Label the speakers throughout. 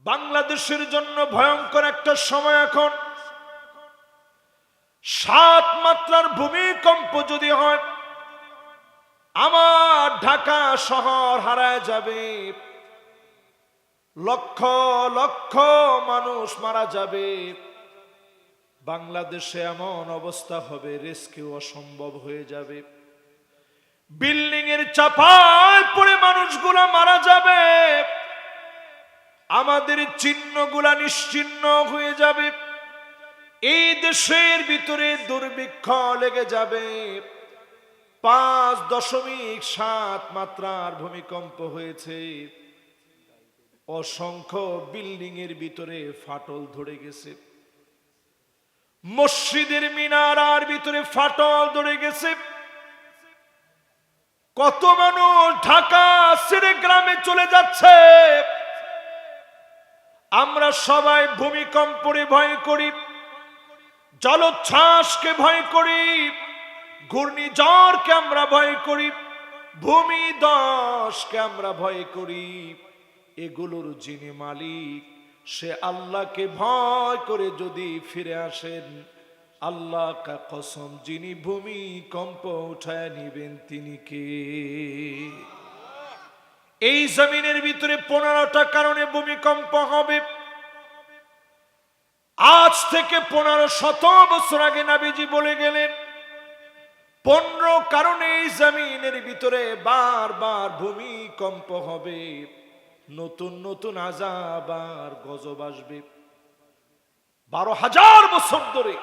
Speaker 1: বাংলাদেশের জন্য ভয়ঙ্কর একটা সময় এখন। 7 মাত্রার ভূমিকম্প যদি হয়, আমার ঢাকা শহর হারায় যাবে, লক্ষ লক্ষ মানুষ মারা যাবে। বাংলাদেশে এমন অবস্থা হবে, রেস্কিউ অসম্ভব হয়ে যাবে। বিল্ডিং এর চাপায় পড়ে মানুষগুলা মারা যাবে, আমাদের চিহ্নগুলা নিশ্চিহ্ন হয়ে যাবে। এই দেশের ভিতরে দুর্ভিক্ষ লেগে যাবে। 5.7 মাত্রার ভূমিকম্প হয়েছে, অসংখ্য বিল্ডিং এর ভিতরে ফাটল ধরে গেছে, মসজিদের মিনারার ভিতরে ফাটল ধরে গেছে। কত মানুষ ঢাকা ছেড়ে গ্রামে চলে যাচ্ছে। আমরা সবাই ভূমিকম্পে ভয় করি, জলোচ্ছ্বাসকে ভয় করি, ঘূর্ণিঝড়কে আমরা ভয় করি, ভূমিধসকে আমরা ভয় করি। এগুলোর যিনি মালিক, সে আল্লাহকে ভয় করে যদি ফিরে আসেন, আল্লাহ কা কসম, যিনি ভূমিকম্প উঠায় নিবেন তিনি কে? এই জমিনের ভিতরে 15টা কারণে ভূমিকম্প হবে। আজ থেকে 1500 বছর আগে নবীজি বলে গেলেন, 15 কারণে এই জমিনের ভিতরে বারবার ভূমিকম্প হবে, নতুন নতুন আযাব আর গজব আসবে। 12,000 বছর ধরে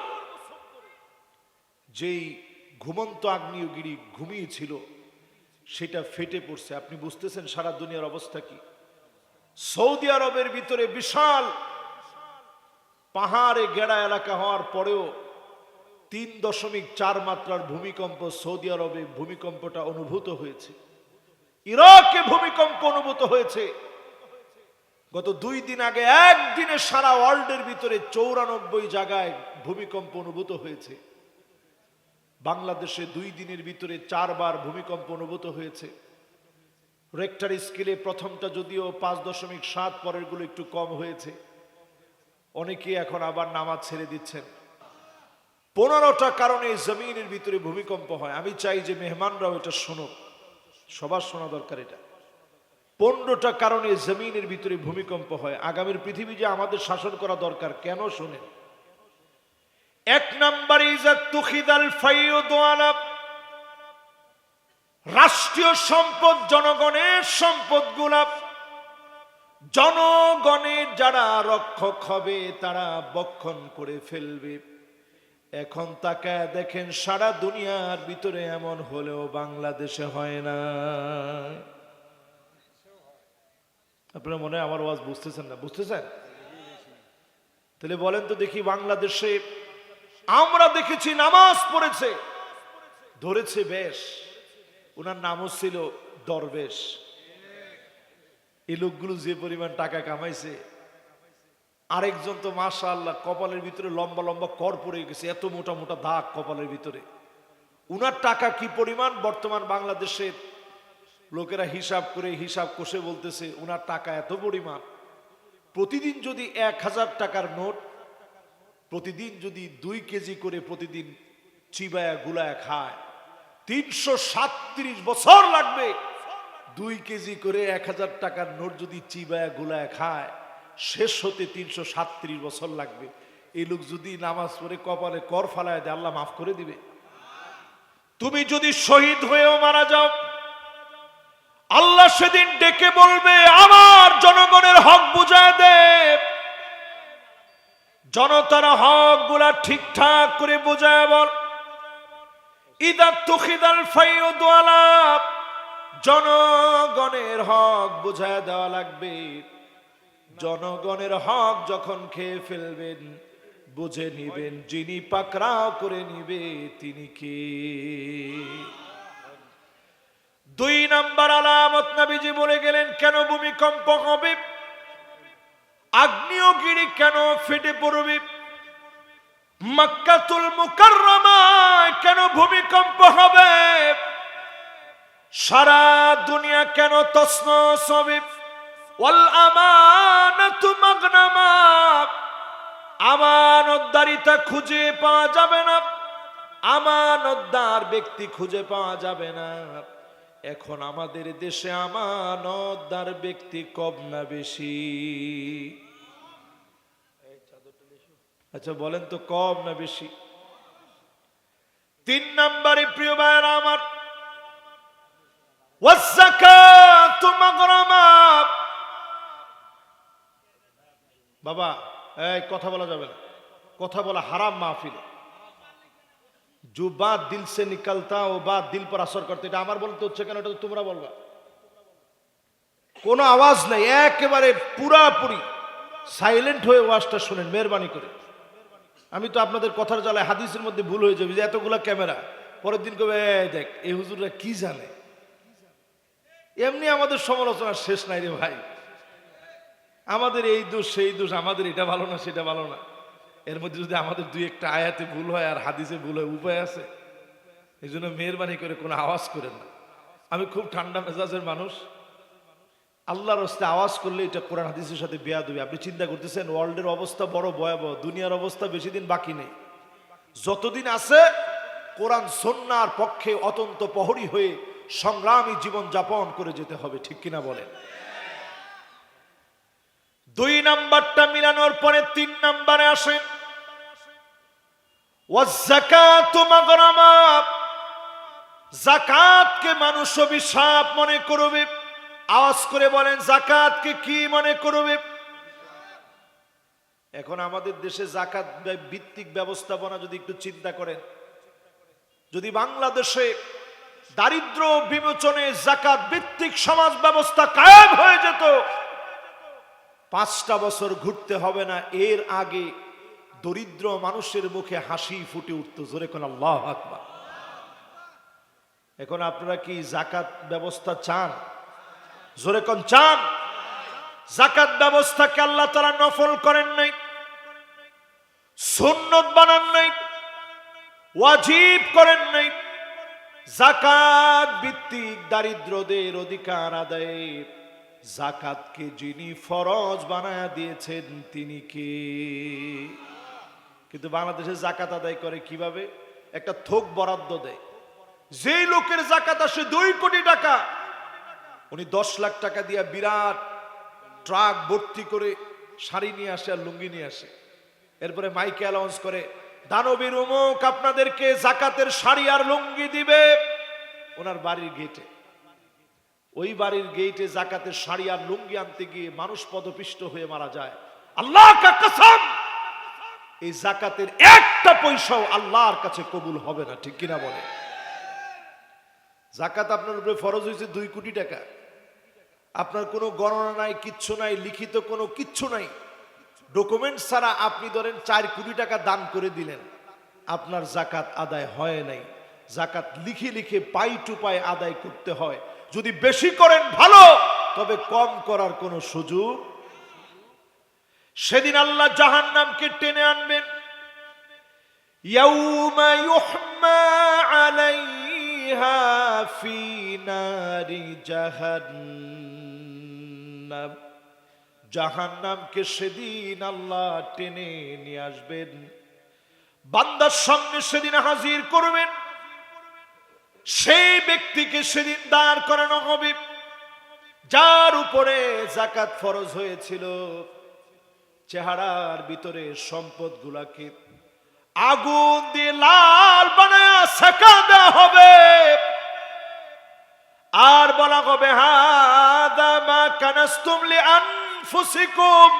Speaker 1: যেই ঘুমন্ত আগ্নেয়গিরি ঘুমিয়েছিল, সেটা ফেটে পড়ছে। আপনি বুঝতেছেন সারা দুনিয়ার অবস্থা কি? সৌদি আরবের ভিতরে বিশাল পাহাড়ে গেড়া এলাকা হওয়ার পরেও 3.4 মাত্রার ভূমিকম্প সৌদি আরবে ভূমিকম্পটা অনুভূত হয়েছে। ইরাকে ভূমিকম্প অনুভূত হয়েছে। গত 2 দিন আগে একদিনে সারা ওয়ার্ল্ডের ভিতরে 94 জায়গায় ভূমিকম্প অনুভূত হয়েছে। বাংলাদেশে 2 দিনের ভিতরে 4 বার ভূমিকম্প অনুভূত হয়েছে। রেক্টার স্কেলে প্রথমটা যদিও 5.7, পরের গুলো একটু কম হয়েছে। অনেকে এখন আবার নামাজ ছেড়ে দিচ্ছেন। 15টা কারণে জমিনের ভিতরে ভূমিকম্প হয়। আমি চাই যে মেহমানরাও এটা শুনুক, সবার শোনা দরকার এটা। 15টা কারণে জমিনের ভিতরে ভূমিকম্প হয়। আগামীর পৃথিবী যে আমাদের শাসন করা দরকার, কেন শোনেন। 1 নম্বর, ইজাত তুখিদাল ফাইয়ুদ ওয়ালা, রাষ্ট্রীয় সম্পদ, জনগণের সম্পদগুলা জনগণের যারা রক্ষক হবে তারা বক্ষণ করে ফেলবে। এখন তাকায় দেখেন সারা দুনিয়ার ভিতরে এমন হলেও বাংলাদেশে হয় না। আপনারা মনে হয় আমার আওয়াজ বুঝতেছেন না? বুঝতেছেন? তাহলে বলেন তো দেখি, বাংলাদেশে আমরা দেখেছি নামাজ পড়েছে, ধরেছে বেশ, ওনার নামও ছিল দরবেশ। এই লোকগুলো যে পরিমাণ টাকা কামাইছে, আরেকজন তো মাশাআল্লাহ কপালের ভিতরে লম্বা লম্বা কর পড়ে গেছে, এত মোটা মোটা দাগ কপালের ভিতরে। উনার টাকা কি পরিমাণ, বর্তমান বাংলাদেশের লোকেরা হিসাব করে হিসাব কষে বলতেছে উনার টাকা এত পরিমাণ। প্রতিদিন যদি 1000 টাকার নোট প্রতিদিন যদি 2 কেজি করে প্রতিদিন চিবায়া গুলায়া খায়, 337 বছর লাগবে 2 কেজি করে 1000 টাকার নোট যদি চিবায়া গুলায়া খায়, শেষ হতে 337 বছর লাগবে। এই লোক যদি নামাজ পড়ে কপালে কর ফালায় দেয়, আল্লাহ মাফ করে দিবে? তুমি যদি শহীদ হয়েও মারা যাও, আল্লাহ সেদিন ডেকে বলবে আমার জনগণের হক বুঝায় দে। জনতার হক গুলা ঠিকঠাক করে বুঝায় বল। ইদা তুখিদাল ফাইয়ুদ ওয়ালা, জনগণের হক বুঝায় দেওয়া লাগবে। জনগণের হক যখন খেয়ে ফেলবেন, বুঝে নিবেন যিনি পাকড়াও করে নিবে তিনি কে। 2 নম্বর আলামত নবীজি বলে গেলেন কেন ভূমিকম্প হবে, আগ্নেয়গিরি কেন ফেটে পড়বে, মক্কাতুল মুকাররমায় কেন ভূমিকম্প হবে, সারা দুনিয়া কেন তছনছ হবে। ওয়াল আমানাতু আমানতদারিতা খুঁজে পাওয়া যাবে না, আমানতদার ব্যক্তি খুঁজে পাওয়া যাবে না। এখন আমাদের দেশে আমানতদার ব্যক্তি কম না বেশি? আচ্ছা বলেন তো, কম না বেশি? 3 নম্বরে প্রিয় ভাইরা আমার, ওয়াজ্জাকাতু মাগরামা। বাবা এই কথা বলা যাবে না, কথা বলা হারাম মাহফিলে। जो बात दिल से निकलता वो बात दिल पर असर करते, এটা আমার বলতে হচ্ছে কেন, এটা তো তোমরা বলবা। কোনো আওয়াজ নাই, একেবারে পুরাপুরি সাইলেন্ট হয়ে ওয়াজটা শুনেন মেহেরবানি করে। আমি তো আপনাদের কথার জ্বালায় হাদিসের মধ্যে ভুল হয়ে যাবে, যে এতগুলা ক্যামেরা, পরের দিন কবে দেখ এই হুজুররা কি জানে। এমনি আমাদের সমালোচনার শেষ নাই রে ভাই, আমাদের এই দোষ সেই দোষ, আমাদের এটা ভালো না সেটা ভালো না। এর মধ্যে যদি আমাদের 2-1টা আয়াতে ভুল হয় আর হাদিসে ভুল হয়, উপায় আছে? এই জন্য মেহেরবানি করে কোনো আওয়াজ করেন না। আমি খুব ঠান্ডা মেজাজের মানুষ, আল্লাহর রাস্তে আওয়াজ করলে এটা কোরআন হাদিসের সাথে বেয়াদবি। আপনি চিন্তা করতেছেন ওয়ার্ল্ডের অবস্থা বড় ভয়াবহ, দুনিয়ার অবস্থা বেশি দিন বাকি নেই। যতদিন আছে কোরআন সুন্নাহর পক্ষে অত্যন্ত প্রহরী হয়ে সংগ্রামী জীবন যাপন করে যেতে হবে, ঠিক কিনা বলেন? 2 নাম্বারটা মিলানোর পরে 3 নাম্বারে আসেন, ওয়াজ্জাকাতু মাগরামা। যাকাতকে মানুষ অভিশাপ মনে করবে। আওয়াজ করে বলেন, যাকাতকে কি মনে করবে? এখন আমাদের দেশে যাকাত ভিত্তিক ব্যবস্থাপনা যদি একটু চিন্তা করেন, যদি বাংলাদেশে দারিদ্র বিমোচনে যাকাত ভিত্তিক সমাজ ব্যবস্থা কায়েম হয়ে যেত, 5টা বছর ঘুরতে হবে না, এর আগে দরিদ্র মানুষের মুখে হাসি ফুটে উঠতো। জোরে কোন আল্লাহু আকবার। এখন আপনারা কি যাকাত ব্যবস্থা চান? জোরে কোন চান? যাকাত ব্যবস্থাকে আল্লাহ তাআলা নফল করেন নাই, সুন্নত বানান নাই, ওয়াজিব করেন নাই। যাকাত ভিত্তিক দারিদ্রদের অধিকার আদায়ে যাকাতকে যিনি ফরজ বানায়া দিয়েছেন তিনি কে? কিন্তু বাংলাদেশে যাকাত আদায় করে কিভাবে? একটা থোক বরাদ্দ দেয়। যেই লোকের যাকাত আসে 2 কোটি টাকা, উনি 10 লাখ টাকা দিয়ে বিরাট ট্রাক ভর্তি করে শাড়ি নিয়ে আসে আর লুঙ্গি নিয়ে আসে। এরপরে মাইকে অ্যানাউন্স করে, দানবীর অমুক আপনাদেরকে যাকাতের শাড়ি আর লুঙ্গি দিবে। ওনার বাড়ির গেটে, ওই বাড়ির গেটে যাকাতের শাড়ি আর লুঙ্গি আনতে গিয়ে মানুষ পদপিষ্ট হয়ে মারা যায়। আল্লাহ কা কসম, এই যাকাতের একটা পয়সাও আল্লাহর কাছে কবুল হবে না, ঠিক কিনা বলে? যাকাত আপনার উপরে ফরজ হয়েছে 2 কোটি টাকা, আপনার কোনো গণনা নাই, কিচ্ছু নাই, লিখিত কোনো কিচ্ছু নাই, ডকুমেন্ট ছাড়া আপনি ধরেন 4 কোটি টাকা দান করে দিলেন, আপনার যাকাত আদায় হয় নাই। যাকাত লিখে লিখে পাই টু পাই আদায় করতে হয়। যদি বেশি করেন ভালো, তবে কম করার কোনো সুযোগ। সেদিন আল্লাহ জাহান্নামকে টেনে আনবেন। ইয়াউমা ইউহমা আলাইহা ফি নারি জাহান্নাম। জাহান্নামকে সেদিন আল্লাহ টেনে নিয়ে আসবেন, বান্দার সামনে সেদিন হাজির করবেন। সেই ব্যক্তিকে সেদিন দাঁড় করানো হবে যার উপরে যাকাত ফরজ হয়েছিল। চেহারার ভিতরে সম্পদ গুলাকে আগুন দিয়ে লাল বানায়া সেকা দেওয়া হবে, আর বলা হবে, হাদা মা কানাসতুম লিআনফুসিকুম,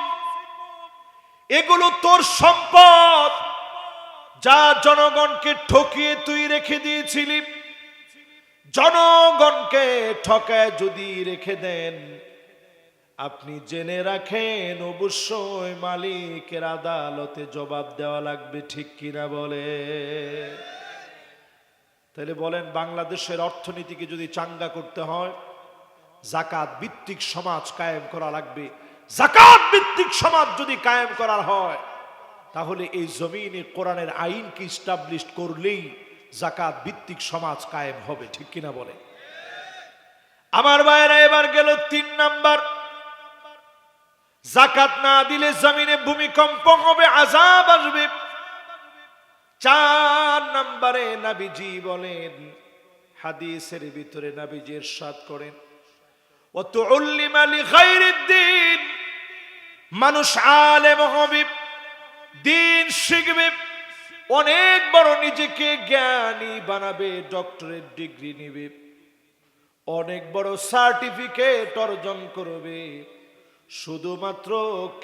Speaker 1: এগুলো তোর সম্পদ যা জনগণকে ঠকিয়ে তুই রেখে দিয়েছিলি। জনগণকে ঠকায় যদি রেখে দেন, আপনি জেনে রাখেন অবশ্যই মালিকের আদালতে জবাব দেওয়া লাগবে, ঠিক কিনা বলে? তাহলে বলেন, বাংলাদেশের অর্থনীতিকে যদি চাঙ্গা করতে হয়, যাকাত ভিত্তিক সমাজ কায়েম করা লাগবে। যাকাত ভিত্তিক সমাজ যদি কায়েম করা হয়, তাহলে এই জমিনে কোরআনের আইনকে ইস্টাবলিশ করলেই যাকাত ভিত্তিক সমাজ কায়েম হবে, ঠিক কিনা বলে? আমার ভাইরা, এবার গেল 3 নাম্বার। যাকাত না দিলে জমিনে ভূমিকম্প হবে, আযাব আসবে। 4 নম্বরে নবীজি বলেন, হাদিসের ভিতরে নবীজি ইরশাদ করেন, ওয়া তুউল্লিমা লিগাইরিদ্দিন, মানুষ আলেম হবে, দিন শিখবে, অনেক বড় নিজেকে জ্ঞানী বানাবে, ডক্টরেট ডিগ্রি নেবে, অনেক বড় সার্টিফিকেট অর্জন করবে, শুধুমাত্র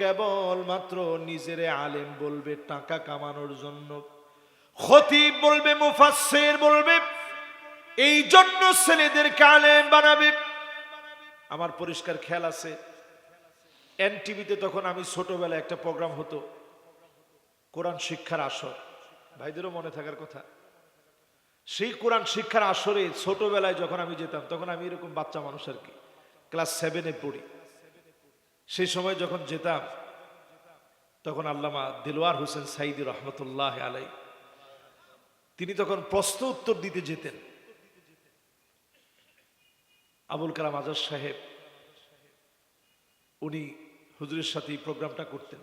Speaker 1: কেবলমাত্র নিজের আলেম বলবে টাকা কামানোর জন্য, খতিব বলবে, মুফাসসির বলবে, এই জন্য ছেলেদেরকে আলেম বানাবে। আমার পরিষ্কার খেয়াল আছে, এনটিভিতে তখন আমি ছোটবেলায় একটা প্রোগ্রাম হতো, কোরআন শিক্ষার আসর, ভাইদেরও মনে থাকার কথা। সেই কোরআন শিক্ষার আসরে ছোটবেলায় যখন আমি যেতাম, তখন আমি এরকম বাচ্চা মানুষ আর কি, ক্লাস 7-এ পড়ি। সেই সময় যখন যেতাম, তখন আল্লামা দিলওয়ার হোসেন সাইদি রহমতুল্লাহ আলাই, তিনি তখন প্রশ্ন উত্তর দিতে যেতেন। আবুল কালাম আজাদ সাহেব, উনি হুজুরের সাথে এই প্রোগ্রামটা করতেন।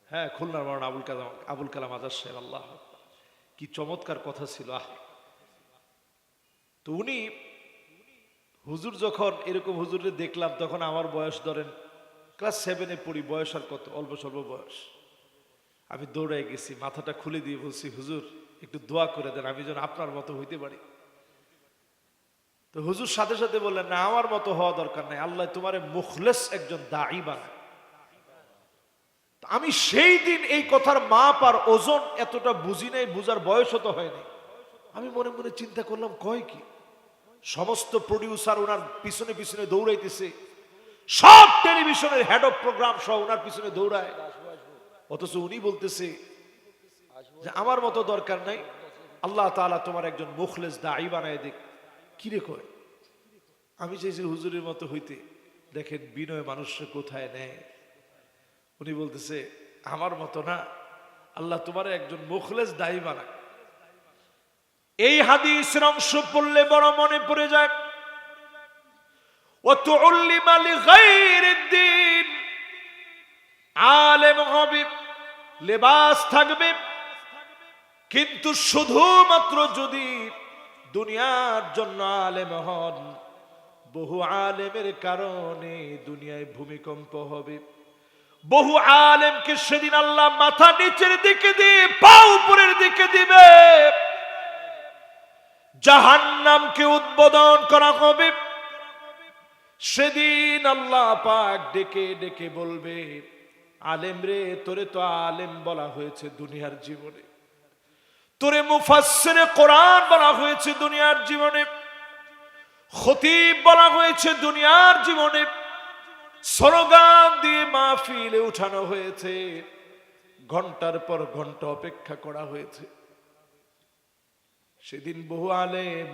Speaker 1: হ্যাঁ, খুলনার মৌলানা আবুল কালাম আজাদ সাহেব, আল্লাহ কি চমৎকার কথা ছিল। তো উনি হুজুর যখন এরকম হুজুরে দেখলাম, তখন আমার বয়স ধরেন ক্লাস 7-এ পড়ি, বয়স আর কত, অল্প স্বল্প বয়স। আমি দৌড়াই গেছি, মাথাটা খুলে দিয়ে বলছি, হুজুর একটু দোয়া করে দেন, আমি যেন আপনার মতো হইতে পারি। তো হুজুর সাথে সাথে বললেন, না, আমার মতো হওয়া দরকার নাই, আল্লাহ তোমারে মুখলেস একজন দাঈ বানায়। আমি সেই দিন এই কথার মাপ আর ওজন এতটা বুঝি নাই, বুঝার বয়সও তো হয়নি। আমি মনে মনে চিন্তা করলাম, কয় কি, সমস্ত প্রডিউসার ওনার পিছনে পিছনে দৌড়াইতেছে, সব টেলিভিশনের হেড অফ প্রোগ্রাম সহ ওনার পিছনে দৌড়ায়, অথচ উনি বলতেছে যে আমার মতো দরকার নাই, আল্লাহ তাআলা তোমার একজন মুখলেস দাঈ বানায় দিক। কিরে কয়, আমি চাইছি হুজুরের মতো হইতে, দেখেন বিনয় মানুষকে কোথায় নেয়। উনি বলতেছে আমার মতো না, আল্লাহ তোমার একজন মুখলেস দাঈ বানায়। এই হাদিসের অংশ পড়লে বড় মনে পড়ে যায়, ওয়া তুউল্লিমা লিগাইরিদ্দিন, আলেম হবে, লেবাস থাকবে, কিন্তু শুধুমাত্র যদি দুনিয়ার জন্য আলেম হন, বহু আলেমের কারণে দুনিয়ায় ভূমিকম্প হবে। বহু আলেমকে সেদিন আল্লাহ মাথা নিচের দিকে দিয়ে পা উপরের দিকে দিবে, জাহান্নামকে উদ্বোধন করা হবে। সেদিন আল্লাহ পাক ডেকে ডেকে বলবে, আলেম রে, তোরে তো আলেম বলা হয়েছে দুনিয়ার জীবনে, তোরে মুফাসসিরে কোরআন বলা হয়েছে দুনিয়ার জীবনে, খতিব বলা হয়েছে দুনিয়ার জীবনে, স্লোগান দিয়ে মাহফিলে উঠানো হয়েছে, ঘন্টার পর ঘন্টা অপেক্ষা করা হয়েছে। সেদিন বহু আলেম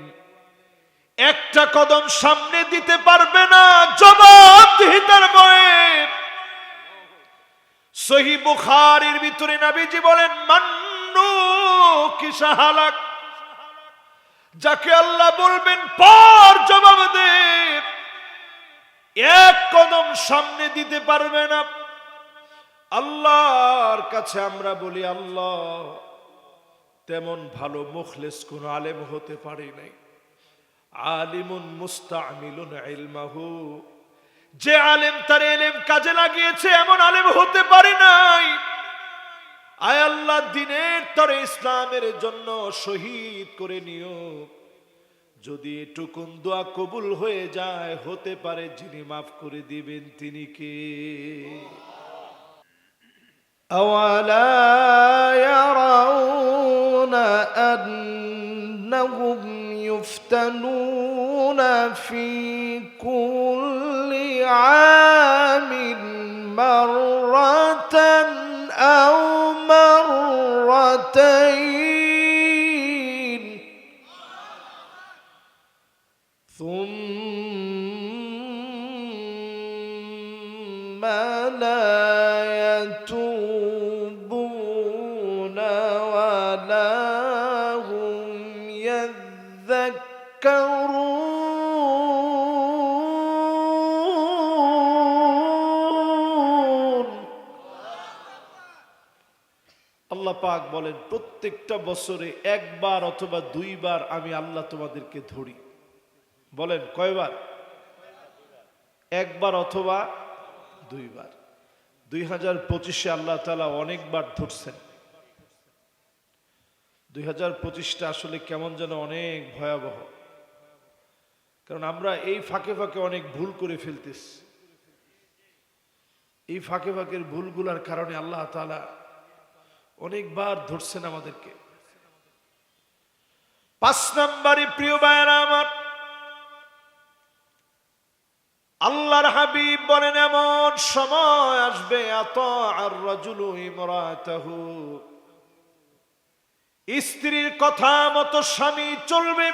Speaker 1: একটা কদম সামনে দিতে পারবে না, জবাবদিহিতার ভয়ে। সহিহ বুখারীর ভিতরে নবীজি বলেন, মান্নু কি সাহালাক, যাকে আল্লাহ বলবেন পর জবাব দে, এক কদম সামনে দিতে পারবে না। আল্লাহর কাছে আমরা বলি, আল্লাহ তেমন ভালো মুখলেস কোন আলেম হতে পারে নাই। আলিমুন মুস্তামিলুন ইলমাহু, যে আলেম তার ইলম কাজে লাগিয়েছে, এমন আলেম হতে পারে নাই। আয় আল্লাহ, দ্বীনের তরে ইসলামের জন্য শহীদ করে নিও। যদি এটুকুন দোয়া কবুল হয়ে যায়, হতে পারে যিনি মাফ করে দিবেন তিনি কে?
Speaker 2: أولا يرون أنهم يفتنون في كل عام مرة أو مرتين ثم لا يتوبون ولا هم يذكرون
Speaker 1: আল্লাহ পাক বলেন প্রত্যেকটা বছরে একবার অথবা দুইবার আমি আল্লাহ তোমাদেরকে ধরি। বলেন কয়বার? একবার অথবা দুইবার। 2025-এ আল্লাহ তাআলা অনেকবার ধরছেন। 2025টা আসলে কেমন যেন অনেক ভয়াবহ, কারণ আমরা এই ফাঁকে ফাঁকে অনেক ভুল করে ফেলতেছি। এই ফাঁকে ফাঁকের ভুলগুলার কারণে আল্লাহ তাআলা অনেকবার ধরছেন আমাদেরকে। 5 নম্বরে প্রিয় ভাইরা আমার, আল্লাহর হাবিব বলেন এমন সময় আসবে আতাআর রাজুলু ইমরাতাহু, স্ত্রীর কথা মতো স্বামী চলবে,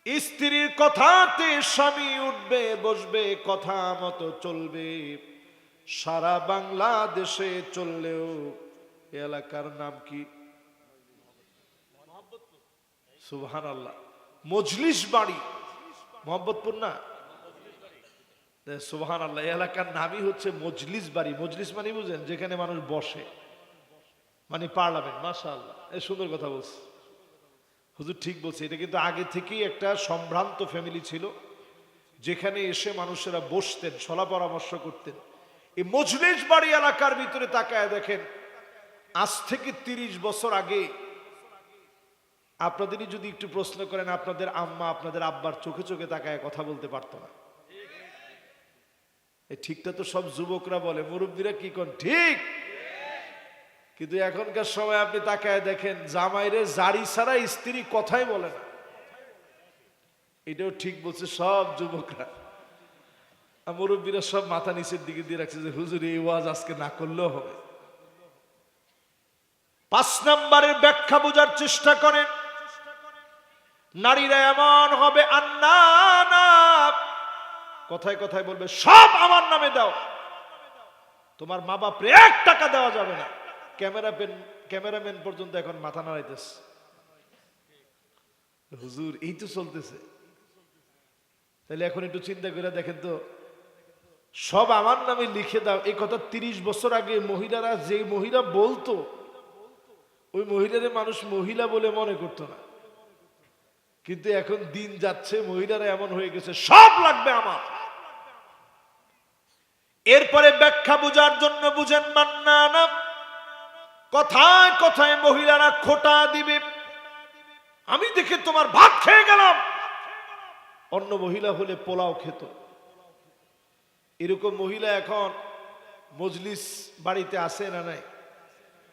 Speaker 1: স্ত্রীর কথাতে স্বামী উঠবে বসবে, কথা মতো চলবে। সারা বাংলাদেশে চললেও এলাকার নাম কি? সুবহানাল্লাহ। মজলিস বাড়ি, মোহাম্মদপুর না? সুবহানাল্লাহ। এলাকার নামই হচ্ছে মজলিস বাড়ি। মজলিস মানে বুঝেন যেখানে মানুষ বসে, মানে পার্লামেন্ট। মাশাআল্লাহ, এই সুন্দর কথা বলছে হুজুর, ঠিক বলছে। এটা কিন্তু আগে থেকেই একটা সম্ভ্রান্ত ফ্যামিলি ছিল, যেখানে এসে মানুষেরা বসতেন, সলা পরামর্শ করতেন। এই মজলিস বাড়ি এলাকার ভিতরে তাকায় দেখেন, আজ থেকে 30 বছর আগে আপনাদেরই যদি একটু প্রশ্ন করেন, আপনাদের আম্মা আপনাদের আব্বার চোখে চোখে তাকায় কথা বলতে পারতো না। এই ঠিকটা তো সব যুবকরা বলে, মুরব্বীরা কি কোন ঠিক। কিন্তু এখনকার সময় আপনি তাকায় দেখেন, জামাইরে জারি ছাড়া স্ত্রী কথাই বলে না। এটাও ঠিক বলছে সব যুবকরা। মুরব্বীরা সব মাথা নিচের দিকে দিয়ে রাখছে যে হুজুর এই ওয়াজ আজকে না করলেও হবে। 5 নম্বরের ব্যাখ্যা বোঝার চেষ্টা করেন। নারীরা এমন হবে আন্নানা, কথায় কথায় বলবে সব আমার নামে দাও, তোমার মা বাপরে 1 টাকা দেওয়া যাবে না। ক্যামেরাম্যান পর্যন্ত এখন মাথা নাড়াইতেছে, হুজুর এই তো চলতেছে। তাহলে এখন একটু চিন্তা করে দেখেন তো, সব আমার নামে লিখে দাও, এই কথা 30 বছর আগে মহিলারা, যে মহিলা বলতো ওই মহিলারে মানুষ মহিলা বলে মনে করতো না। কিন্তু এখন দিন যাচ্ছে, মহিলারা এমন হয়ে গেছে সব লাগবে আমার। এরপরে ব্যাখ্যা বোঝার জন্য বুঝেন মান্নানা, কথায় কথায় মহিলারা খোটা দিবে। আমি দেখে তোমার ভাত খেয়ে গেলাম, অন্য মহিলা হলে পোলাও খেত। এরকম মহিলা এখন মজলিস বাড়িতে আসে না নাই?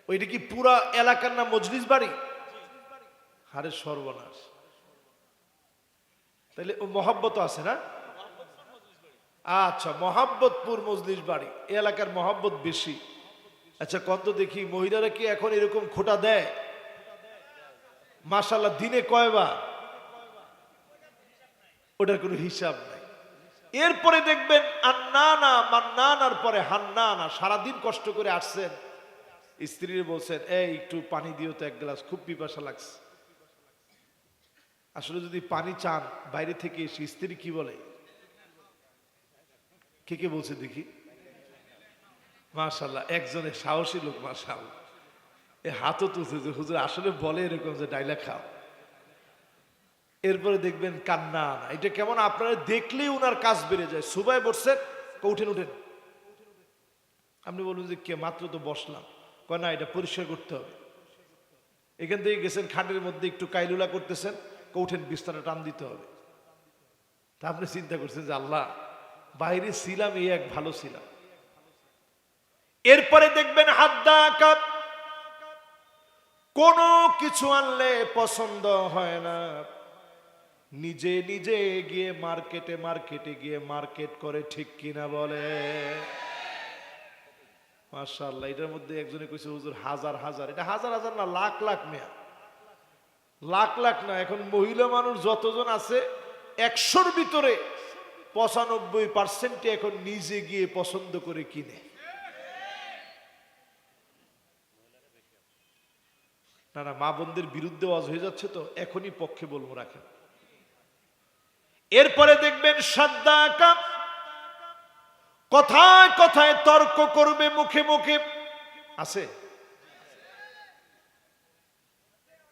Speaker 1: ওইটা কি পুরা এলাকার নাম মজলিস বাড়ি? হারে সর্বনাশ। তাহলে ও মহাব্বত আছে না? আচ্ছা, মহাব্বতপুর মজলিস বাড়ি, এই এলাকার মহাব্বত বেশি। আচ্ছা কত দেখি মহিলারা কি এখন এরকম খোটা দেয়? মাশাআল্লাহ, দিনে কয়বার? ওটার কোনো হিসাব নাই। এরপরে দেখবেন আন্নানা, মান্নানার পরে হান্নানা। সারাদিন কষ্ট করে আসছেন, স্ত্রীর বলছেন এই একটু পানি দিও তো 1 গ্লাস, খুব পিপাসা লাগছে। আসলে যদি পানি চান বাইরে থেকে এসে, স্ত্রী কি বলে? কে কে বলছে দেখি? মাশাআল্লাহ, একজনের সাহসী লোক, মাশাআল্লাহ, এই হাতও তুলছে যে হুজুর আসলে বলে এরকম যে ডাইলা খাও। এরপরে দেখবেন কান্না। এটা কেমন, আপনারা দেখলেই ওনার কাজ বেড়ে যায়। সুবাই বসছেন, উঠেন উঠেন। আপনি বলুন যে কে, মাত্র তো বসলাম। কয় না, এটা পরিষ্কার করতে হবে। এখান থেকে গেছেন খাটের মধ্যে একটু কাইলুলা করতেছেন, উঠেন বিছানা টান দিতে হবে। তা আপনি চিন্তা করছেন যে আল্লাহ, বাইরে ছিলাম এই এক ভালো ছিলাম। এরপরে দেখবেন হাদ্দাকা, কোনো কিছু আনলে পছন্দ হয় না, নিজে নিজে গিয়ে মার্কেটে গিয়ে মার্কেট করে, ঠিক কিনা বলে? মাশাআল্লাহ। এটার মধ্যে একজনে কইছে হুজুর হাজার হাজার, এটা হাজার হাজার না, লাখ লাখ মেয়া, লাখ লাখ না। এখন মহিলা মানুষ যতজন আছে 100-র ভিতরে 95% এখন নিজে গিয়ে পছন্দ করে কিনে। না না, মা বোনদের বিরুদ্ধে ওয়াজ হয়ে যাচ্ছে তো, এখনই পক্ষে বলবো, রাখেন। এরপরে দেখবেন সাদ্দাকা, কথায় কথায় তর্ক করবে, মুখে মুখে আছে।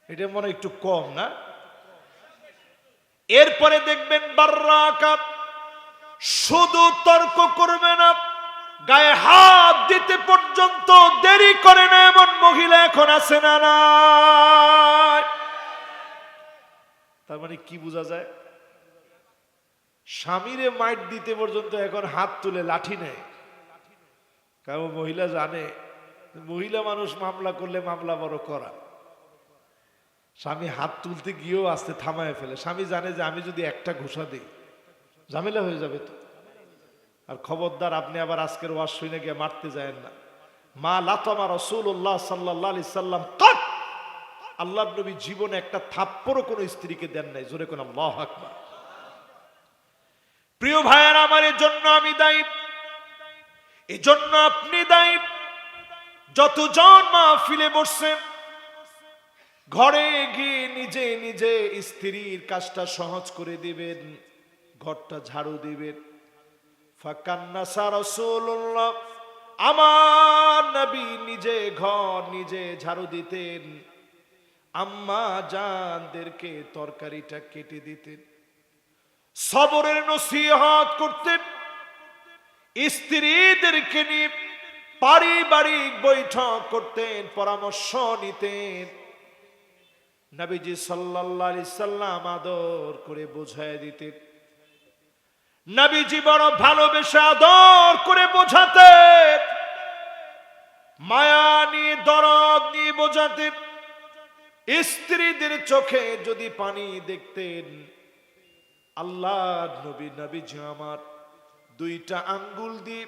Speaker 1: এটা মনে হয় একটু কম না? এরপরে দেখবেন বাররাকাত, শুধু তর্ক করবে না, গায়ে হাত দিতে পর্যন্ত দেরি করে না এমন মহিলা এখন আছে না নাই? তার মানে কি বোঝা যায়? স্বামীরে মাইট দিতে পর্যন্ত এখন হাত তুলে লাঠি নেয়। কারণ মহিলা জানে মহিলা মানুষ মামলা করলে মামলা বড় করা। স্বামী হাত তুলতে গিয়েও আস্তে থামায় ফেলে। স্বামী জানে যে আমি যদি একটা ঘুষা দিই ঝামেলা হয়ে যাবে তো। আর খবরদার আপনি আবার আজকের ওয়াজ শুনে গিয়ে মারতে যায়েন না। মা লাতামা রাসূলুল্লাহ সাল্লাল্লাহু আলাইহি সাল্লাম কাত, আল্লাহর নবী জীবনে একটা থাপ্পড়ও কোনো স্ত্রীকে দেন নাই। জোরে কোন আল্লাহু আকবার। প্রিয় ভাইয়েরা আমার, এর জন্য আমি দায়ী, এই জন্য আপনি দায়ী। যতজন মাহফিলে বসছেন, ঘরে গিয়ে নিজে নিজে স্ত্রীর কাজটা সহজ করে দিবেন, ঘরটা ঝাড়ু দিবেন। ফাকান্নাসা রাসূলুল্লাহ, আমার নবী নিজে ঘর নিজে ঝাড়ু দিতেন, আম্মা জানদেরকে তরকারিটা কেটে দিতেন, সবরের নসিহত করতেন, স্ত্রীদেরকে নিয়ে পারিবারিক বৈঠক করতেন, পরামর্শ নিতেন। নবীজি সাল্লাল্লাহু আলাইহি সাল্লাম আদর করে বোঝায় দিতেন। নবীজি বড় ভালোবেসে আদর করে বোঝাতেন, মায়া নিয়ে দরদ নিয়ে বোঝাতেন। স্ত্রীদের চোখে যদি পানি দেখতেন, আল্লাহর নবী নবীজি আমার দুইটা আঙ্গুল দিয়ে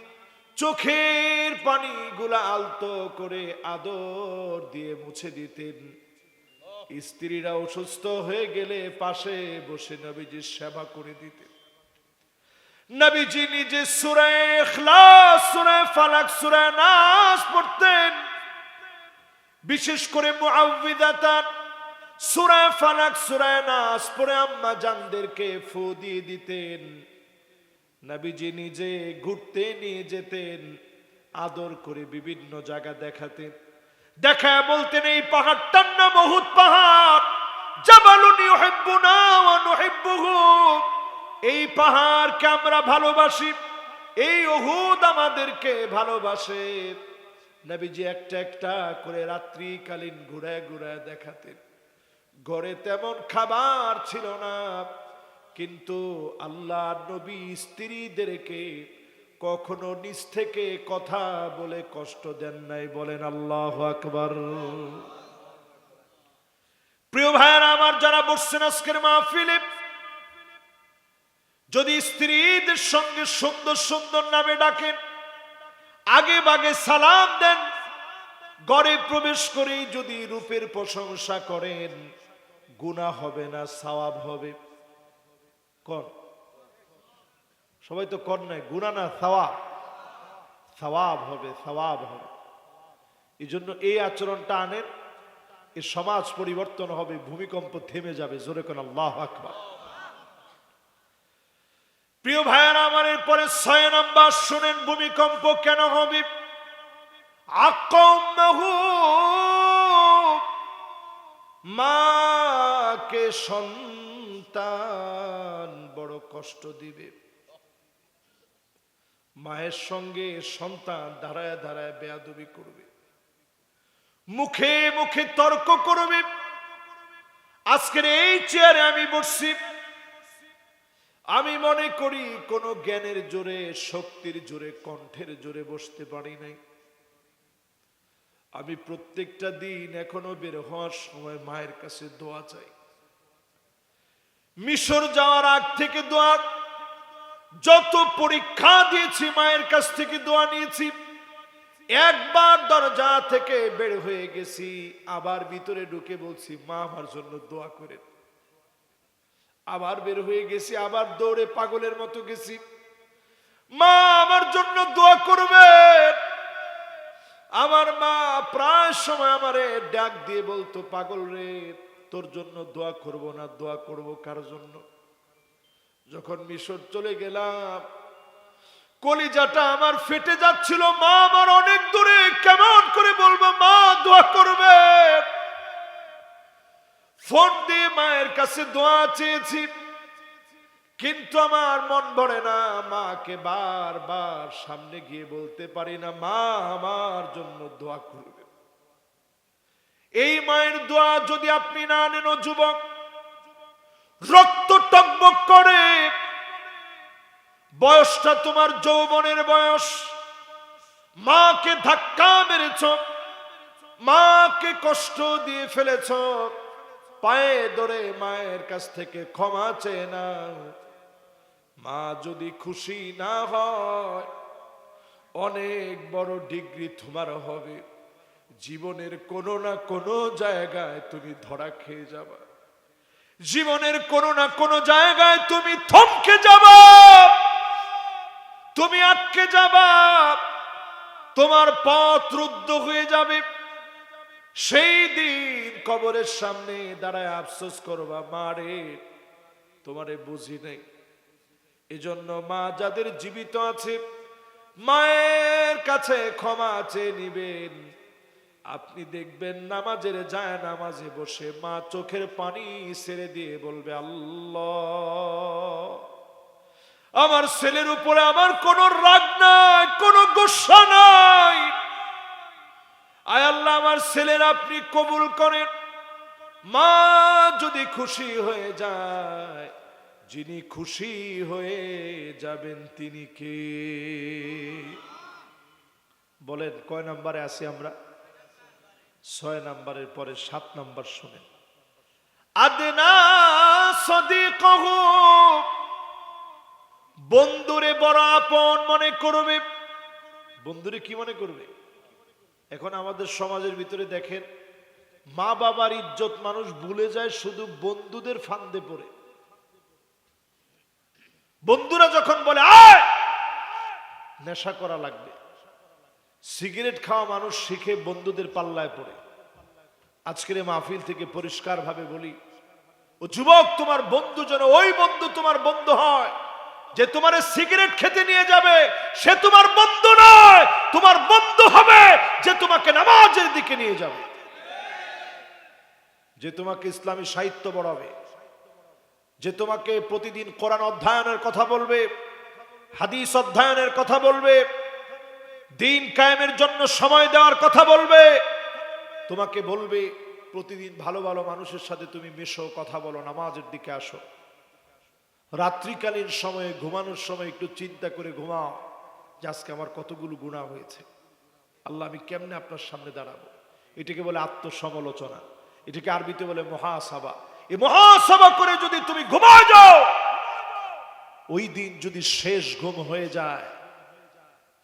Speaker 1: চোখের পানিগুলা আলতো করে আদর দিয়ে মুছে দিতেন। স্ত্রীরা অসুস্থ হয়ে গেলে পাশে বসে নবীজির সেবা করে দিতেন। নবীজি নিজে সূরা ইখলাস, সূরা ফালাক, সূরা নাস পড়তেন। বিশেষ করে মুআউযিযাতান, সূরা ফালাক, সূরা নাস পড়ে আম্মা জানদেরকে ফু দিয়ে দিতেন। নবীজি নিজে ঘুরতে নিয়ে যেতেন, আদর করে বিভিন্ন জায়গা দেখাতেন। দেখায় বলতেন, এই পাহাড়টার নাম উহুদ পাহাড়, জাবালুন ইউহিব্বুনা ওয়া নুহিব্বুহু। এই পাহাড়কে আমরা ভালোবাসি, এই উহুদ আমাদেরকে ভালোবাসে। নবীজি একটা একটা করে রাত্রিকালীন ঘুরায় ঘুরায় দেখাতেন। ঘরে তেমন খাবার ছিল না, কিন্তু আল্লাহর নবী স্ত্রীদেরকে কখনো নিজ থেকে কথা বলে কষ্ট দেন নাই। বলেন আল্লাহু আকবার। প্রিয় ভাইয়েরা আমার, যারা বসছেন আজকের মাহফিলে, যদি স্ত্রীদের সঙ্গে সুন্দর সুন্দর নামে ডাকেন, আগে বাগে সালাম দেন, ঘরে প্রবেশ করেই যদি রূপের প্রশংসা করেন, গুনাহ হবে না, সওয়াব হবে। কোন সবাই তো কর নাই, গুনাহ না সওয়াব, সওয়াব হবে, সওয়াব হবে। এই জন্য এই আচরণটা আনেন, এই সমাজ পরিবর্তন হবে, ভূমিকম্প থেমে যাবে। জোরে কোন আল্লাহু আকবার। প্রিয় ভাইয়েরা আমার, এরপরে ৬ নাম্বার শুনেন ভূমিকম্প কেন হবে। আকাউম্মাহু, মাকে সন্তান বড় কষ্ট দিবে। মায়ের সঙ্গে সন্তান দাঁড়ায় দাঁড়ায় বেয়াদবি করবে, মুখে মুখে তর্ক করবে। আজকের এই চেয়ারে আমি বসছি, আমি মনে করি কোন জ্ঞানের জোরে, শক্তির জোরে, কণ্ঠের জোরে বসতে পারি নাই। আমি প্রত্যেকটা দিন এখনো বের হওয়ার সময় মায়ের কাছে দোয়া চাই। মিশর যাওয়ার আগ থেকে দোয়া, যত পরীক্ষা দিয়েছি মায়ের কাছ থেকে দোয়া নিয়েছি। একবার দরজা থেকে বের হয়ে গেছি, আবার ভিতরে ঢুকে বলছি, মা আমার জন্য দোয়া করেন। আবার বের হয়ে গেছি, আবার দৌড়ে পাগলের মতো গেছি, মা আমার জন্য দোয়া করবেন। আমার মা প্রায় সময় আমারে ডাক দিয়ে বলতো, পাগল রে, তোর জন্য দোয়া করব না, দোয়া করব কার জন্য? যখন মিশর চলে গেলাম, কলিজাটা আমার ফেটে যাচ্ছিল। মা আমার অনেক দূরে, কেমন করে বলবো মা দোয়া করবে? ফোন দিয়ে মায়ের কাছে দোয়া চেয়েছি, কিন্তু আমার মন ভরে না। মাকে বারবার সামনে গিয়ে বলতে পারি না, মা আমার জন্য দোয়া করবে। এই মায়ের দোয়া যদি আপনি না নেন, যুবক, রক্ত টকবক করে, বয়সটা তোমার যৌবনের বয়স, মাকে ধাক্কা মেরেছ, মাকে কষ্ট দিয়ে ফেলেছ, পায়ে ধরে মায়ের কাছ থেকে ক্ষমা চেয়ে নাও। মা যদি খুশি না হয়, অনেক বড় ডিগ্রি তোমার হবে, জীবনের কোনো না কোনো জায়গায় তুমি ধরা খেয়ে যাবা, জীবনের কোনো না কোনো জায়গায় তুমি থমকে যাবা, তুমি আটকে যাবা, তোমার পথ রুদ্ধ হয়ে যাবে। সেই দিন কবরের সামনে দাঁড়ায় আফসোস করবা, মা রে তোমারে বুঝি নাই। এজন্য মা যাদের জীবিত আছে, মায়ের কাছে ক্ষমা চেয়ে নিবেন। আপনি দেখবেন নামাজের যায় নামাজে বসে মা চোখের পানি ছেড়ে দিয়ে বলবে, আল্লাহ, আমার ছেলের উপরে আমার কোনো রাগ নাই, কোনো গোসা নাই, আয় আল্লাহ আমার ছেলের আপনি কবুল করেন। মা যদি খুশি হয়ে যায়, যিনি খুশি হয়ে যাবেন তিনি কে? বলেন কয় নম্বরে আছি আমরা? 6 নম্বরের পরে 7 নম্বর শুনেন। আদনা সদিকহু, বন্ধুরে বড় আপন মনে করবে। বন্ধুরে কি মনে করবে? এখন আমাদের সমাজের ভিতরে দেখেন, মা বাবার ইজ্জত মানুষ ভুলে যায় শুধু বন্ধুদের ফান্দে পড়ে। বন্ধুরা যখন বলে আয় নেশা করা লাগবে, সিগারেট খাওয়া মানুষ শিখে বন্ধুদের পাল্লায় পড়ে। আজকের এই মাহফিল থেকে পরিষ্কার ভাবে বলি, ও যুবক, তোমার বন্ধু যেন ওই বন্ধু তোমার বন্ধু হয় যে তোমার সিগারেট খেতে নিয়ে যাবে, সে তোমার বন্ধু নয়। তোমার বন্ধু হবে যে তোমাকে নামাজের দিকে নিয়ে যাবে, যে তোমাকে ইসলামী সাহিত্য পড়াবে, যে তোমাকে প্রতিদিন কোরআন অধ্যয়নের কথা বলবে, হাদিস অধ্যয়নের কথা বলবে, দিন কায়েমের জন্য সময় দেওয়ার কথা বলবে, তোমাকে বলবে প্রতিদিন ভালো ভালো মানুষের সাথে তুমি মেশো, কথা বলো, নামাজের দিকে আসো। রাত্রিকালীন সময়ে ঘুমানোর সময় একটু চিন্তা করে ঘুমাও যে আজকে আমার কতগুলো গুনাহ হয়েছে, আল্লাহ আমি কেমনে আপনার সামনে দাঁড়াবো। এটাকে বলে আত্মসমালোচনা, এটাকে আরবিতে বলে মুহাসাবা। এই মুহাসাবা করে যদি তুমি ঘুমায় যাও, ওই দিন যদি শেষ ঘুম হয়ে যায়,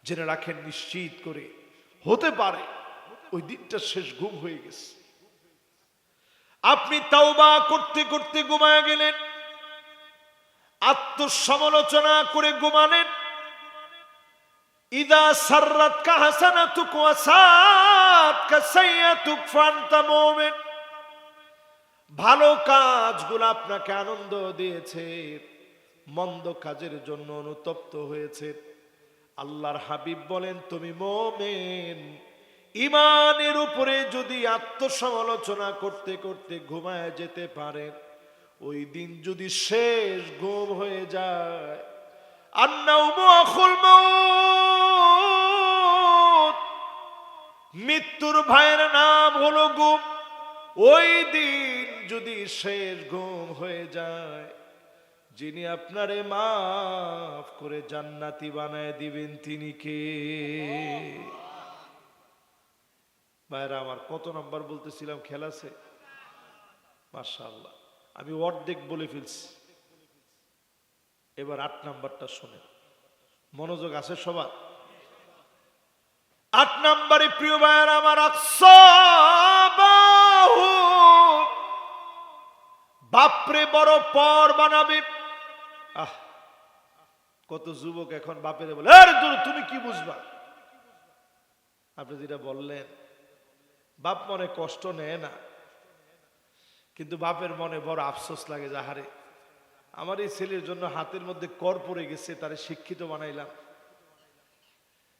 Speaker 1: জেনে রাখেন নিশ্চিত করে হতে পারে ওই দিনটা শেষ ঘুম হয়ে গেছে। আপনি তাওবা করতে করতে ঘুমায় গেলেন, আত্মসমালোচনা করে ঘুমালেন। ইদা সাররাতকা হাসানাতুক ওয়া সাআতকা সাইয়্যাতুক ফান্তা মুমিন। ভালো কাজগুলো আপনাকে আনন্দ দিয়েছে, মন্দ কাজের জন্য অনুতপ্ত হয়েছে, আল্লাহর হাবিব বলেন তুমি মুমিন। ঈমানের উপরে যদি আত্মসমালোচনা করতে করতে ঘুমায় যেতে পারেন, ওই দিন যদি শেষ ঘুম হয়ে যায়, আন্নাউমু আখুল মাউত, মৃত্যুর ভাইয়ের নাম হলো ঘুম। ওই দিন যদি শেষ ঘুম হয়ে যায়, যিনি আপনারে মাফ করে জান্নাতি বানায় দিবেন তিনি কে? ভাইরা আমার, কত নাম্বার বলতেছিলাম? খেয়াল আছে? মাশাআল্লাহ, আমি অর্ধেক বলে ফেলছি। এবার 8 নাম্বারটা শুনে মনোযোগ আছে সবার। 8 নাম্বারে প্রিয় ভাইরা আমার, আকসাবাহু, বাপরে বড় পর বানাবে। আহ, কত যুবক এখন বাপেরে বলে, আরে দূর, তুমি কি বুঝবা? আপনি যেটা বললেন, বাপ মনে কষ্ট নেয় না, কিন্তু বাপের মনে বড় আফসোস লাগে, যাহারে আমার এই ছেলের জন্য হাতের মধ্যে কর পড়ে গেছে, তারে শিক্ষিত বানাইলাম,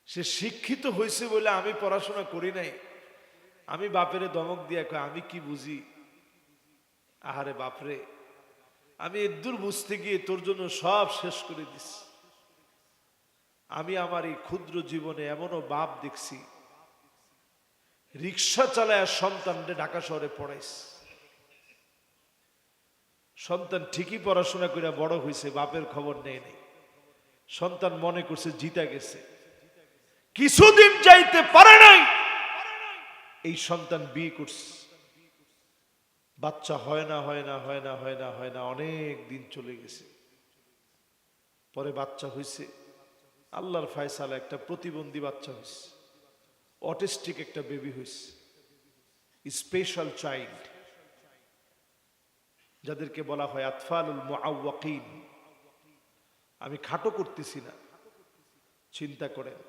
Speaker 1: সে শিক্ষিত হয়েছে বলে আমি পড়াশোনা করি নাই। আমি বাপেরে ধমক দিয়া কই, আমি কি বুঝি? আহারে বাপরে, আমি এদূর বুঝতে গিয়ে তোর জন্য সব শেষ করে দিস। আমি আমার এই ক্ষুদ্র জীবনে এমনও বাপ দেখছি, রিক্সা চালায় সন্তানকে ঢাকা শহরে পড়াইস। সন্তান ঠিকই পড়াশোনা করে বড় হয়েছে, বাপের খবর নেই নেই। সন্তান মনে করছে জিতা গেছে, কিছুদিন যাইতে পারে নাই, এই সন্তান বিয়ে করছে, বাচ্চা হয় না হয় না হয় না হয় না হয় না, অনেক দিন চলে গেছে। পরে বাচ্চা হয়েছে, আল্লাহর ফয়সালা একটা প্রতিবন্ধী বাচ্চা হয়েছে, অটিস্টিক একটা বেবি হয়েছে, স্পেশাল চাইল্ড, যাদেরকে বলা হয় আতফালুল মুআওয়াকিন। আমি খাটো করতেছি না, চিন্তা করেন,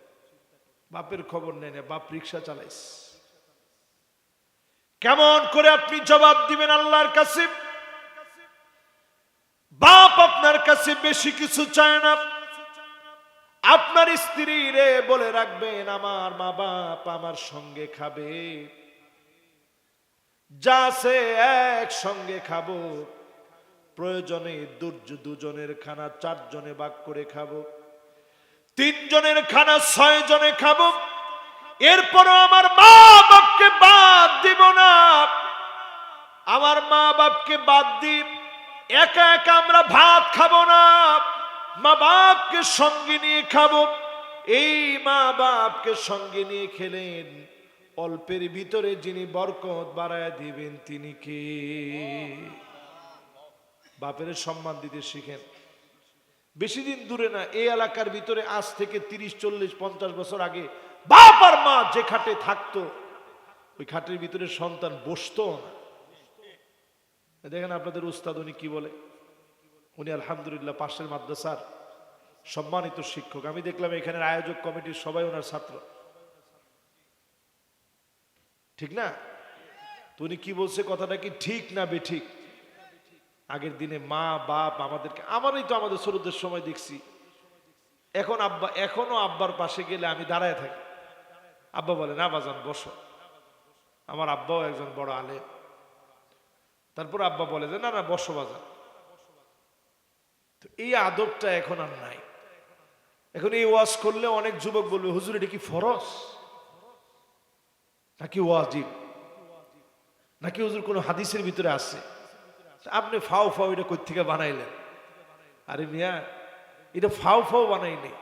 Speaker 1: বাপের খবর নেই না, বাপ রিক্সা চালাইস। কেমন করে আপনি জবাব দিবেন আল্লাহর কাছে? বাপ আপনার কাছে বেশি কিছু চায় না। আপনার স্ত্রী রে বলে রাখবেন, আমার মা বাপ আমার সঙ্গে খাবে, যা সে একসঙ্গে খাবো, প্রয়োজনে দুজনের খানা 4 জনে ভাগ করে খাবো, 3 জনের খানা 6 জনে খাবো। এরপরও আমার মা বাপকে বাদ দিব না। আমার মা বাপকে বাদ দিব, একা একা আমরা ভাত খাবো না, মা বাপকে সঙ্গে নিয়ে খাবো। এই মা বাপকে সঙ্গে নিয়ে খেলেন, অল্পের ভিতরে যিনি বরকত বাড়ায় দিবেন তিনি কে? বাপের সম্মান দিতে শিখেন। বেশি দিন দূরে না, এই এলাকার ভিতরে আজ থেকে 30, 40, 50 বছর আগে বাপ আর মা যে খাটে থাকতো, ওই খাটের ভিতরে সন্তান বসতো না। দেখেন আপনাদের উস্তাদ উনি কি বলে, উনি আলহামদুলিল্লাহ পাশের মাদ্রাসার সম্মানিত শিক্ষক। আমি দেখলাম এখানের আয়োজক কমিটির সবাই ওনার ছাত্র, ঠিক না? তো উনি কি বলছে, কথাটা কি ঠিক না বেঠিক? আগের দিনে মা বাপ আমাদেরকে, আমারই তো আমাদের ছোটদের সময় দেখছি, এখনো আব্বার পাশে গেলে আমি দাঁড়ায় থাকি, আব্বা বলে না বাজান বসো। আমার আব্বাও একজন বড় আলেম, তারপর আব্বা বলে যে না না বসো বাজান। তো এই আদবটা এখন আর নাই। এখন এই ওয়াজ করলে অনেক যুবক বলবে, হুজুর এটা কি ফরজ নাকি ওয়াজিব, নাকি হুজুর কোনো হাদিসের ভিতরে আছে? আপনি ফাও ফাও এটা কই থেকে বানাইলেন? আরে মিয়া, এটা ফাও ফাও বানাইনি,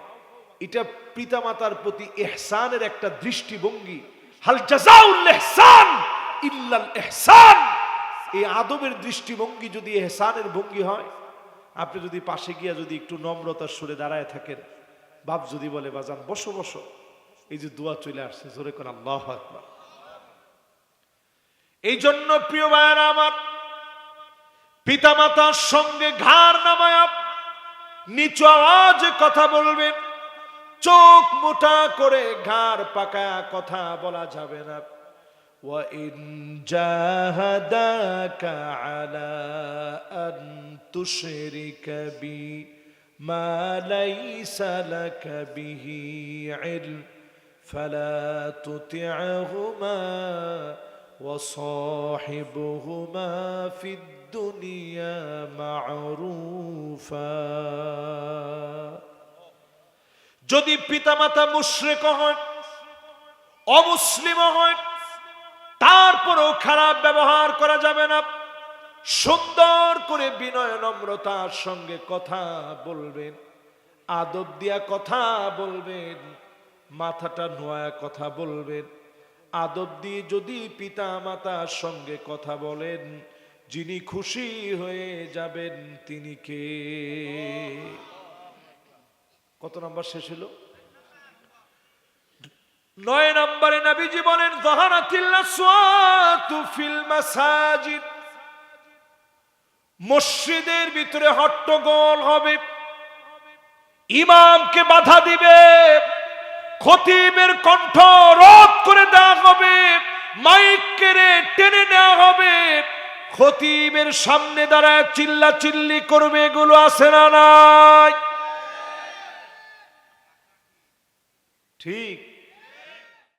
Speaker 1: এটা পিতামাতার প্রতি ইহসানের একটা দৃষ্টিভঙ্গি। হাল জাযাউল ইহসান ইল্লাল ইহসান। এই আদবের দৃষ্টিভঙ্গি যদি ইহসানের ভঙ্গি হয়, আপনি যদি পাশে গিয়া যদি একটু নম্রতার সুরে দাঁড়ায় থাকেন, বাপ যদি বলে বাজান বসো বসো, এই যে দোয়া চলে আসছে, জোরে কোন আল্লাহু আকবার। এই জন্য প্রিয় ভাইয়েরা আমার, পিতামাতার সঙ্গে ঘাড় নামায়া নিচু আওয়াজে কথা বলবেন। চোখ মোটা করে ঘাড় পাকায়া কথা বলা যাবে না। ওয়া ইন জাহাদাকা আলা আন তুশরিকা বি মা লাইসা লাকা বিহি ইলম ফালা তুতি'হুমা ওয়া সাহিবহুমা ফিদ দুনিয়া মা'রুফা। যদি পিতামাতা মুশরিক হয়, অমুসলিম হয়, তারপরেও খারাপ ব্যবহার করা যাবে না। সুন্দর করে বিনয় নম্রতার সঙ্গে কথা বলবেন, আদব দিয়া কথা বলবেন, মাথাটা নোয়া কথা বলবেন। আদব দিয়ে যদি পিতা মাতার সঙ্গে কথা বলেন, যিনি খুশি হয়ে যাবেন তিনি কে? কত নাম্বার শেষ হলো? 9 নম্বরে নবীজি বলেন, যাহারাতিল আসওয়াতু ফিল মাসাজিদ। মসজিদের ভিতরে হট্টগোল হবে, ইমামকে বাধা দিবে, খতিবের কণ্ঠ রোধ করে দেওয়া হবে, মাইক কেড়ে টেনে নেওয়া হবে, খতিবের সামনে দাঁড়ায় চিল্লা চিল্লি করবে। এগুলো আছে না নাই? ঠিক